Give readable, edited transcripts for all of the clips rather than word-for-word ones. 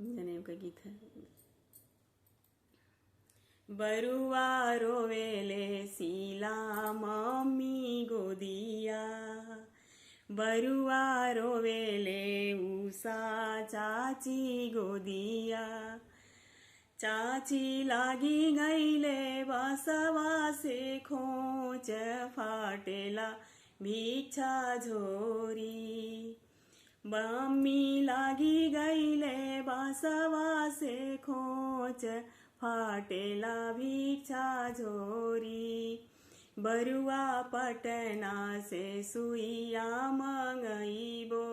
जनेऊ का गीत है। बरुआ रोवेले सीला मम्मी गोदिया, बरुआ रोवेले उषा चाची गोदिया। चाची लागी गईले बसवासे खोच फाटेला भिक्षा झोरी। मम्मी लागी गईले बसवासे खोच फाटेला भिक्षा झोरी। बरुआ पटना से सुइया मंगईबो,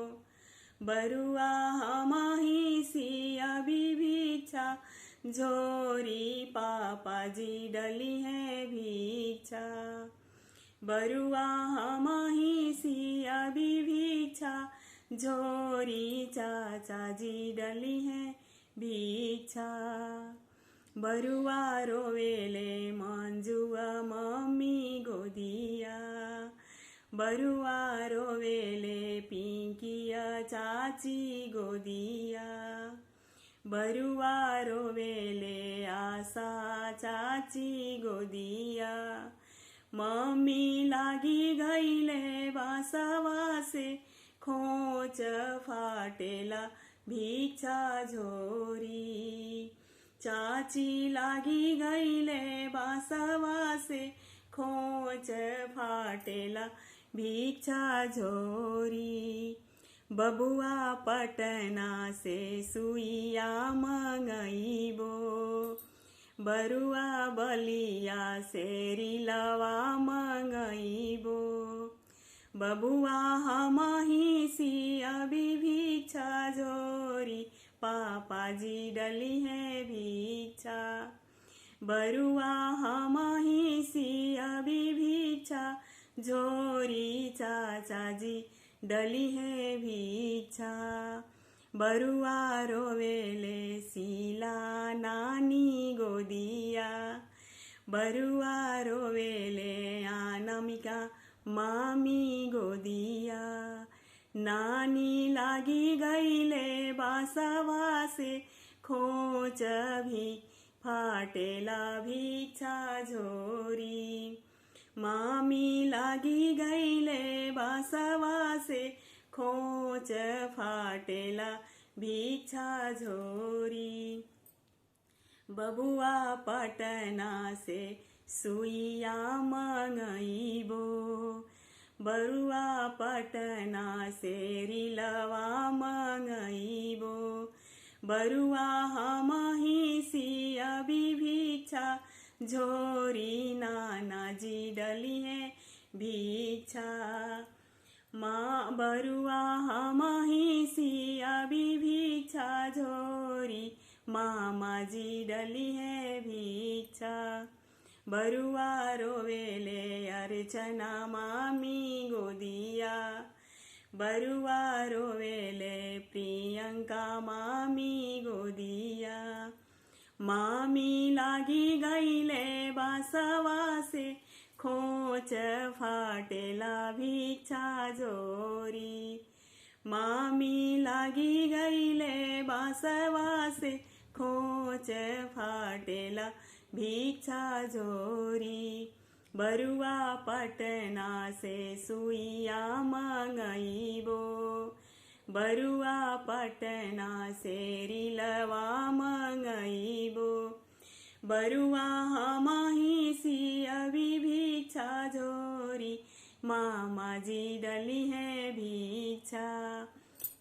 बरुआ हमही सिया भी भिक्षा झोरी। पापा जी डली है भिक्षा, बरुआ हमही सिया भी भिक्षा झोरी। चाचा जी डली है भिक्षा। बरुआ रोवेले मंजुआ मम्मी गोदिया, बरुआ रोवेले पिंकिया चाची गोदिया। बरुआ रोवेले आशा चाची गोदिया। मम्मी लागी गईले बसवासे खोच फाटेला भिक्षा झोरी। चाची लागी गईले बसवासे खोच फाटेला भिक्षा झोरी। बबुआ पटना से सुइया मंगईबो, बरुआ बलिया से रिलवा मंगईबो। बबुआ हमही सिया भी भिक्षा झोरी। पापा जी डली है भिक्षा, बरुआ हमही सिया भी भिक्षा झोरी। चाचा जी डली है भिक्षा। बरुआ रोवेले सीला नानी गोदिया, बरुआ रोवेले अनामिका मामी गोदिया। नानी लागी गईले बसवासे खोच भी फाटेला भिक्षा झोरी। मामी लागी गईले बसवासे खोच फाटेला भिक्षा झोरी। बबुआ पटना से सुइया मंगईबो, बरुआ पटना से रिलवा मंगईबो। बरुआ हमही सिया भी भिक्षा झोरी। नाना जी डली है भिक्षा। माँ बरुआ हमही सिया भी भिक्षा झोरी। मामा जी डली है भिक्षा। बरुआ रोवेले अर्चना मामी गोदिया, बरुआ रोवेले प्रियंका मामी गोदिया। मामी लागी गईले बसवासे खोच फाटेला भिक्षा झोरी। मामी लागी गईले बसवासे खोच फाटेला भिक्षा झोरी। बरुआ पटना से सुइया मंगईबो, बरुआ पटना से रिलवा मंगईबो। बरुआ हमही सिया भी भिक्षा झोरी। मामा जी डली है भिक्षा।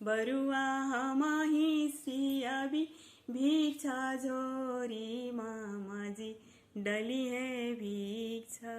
बरुआ हमही सिया भी भिक्षा झोरी। मामा जी डली है भिक्षा।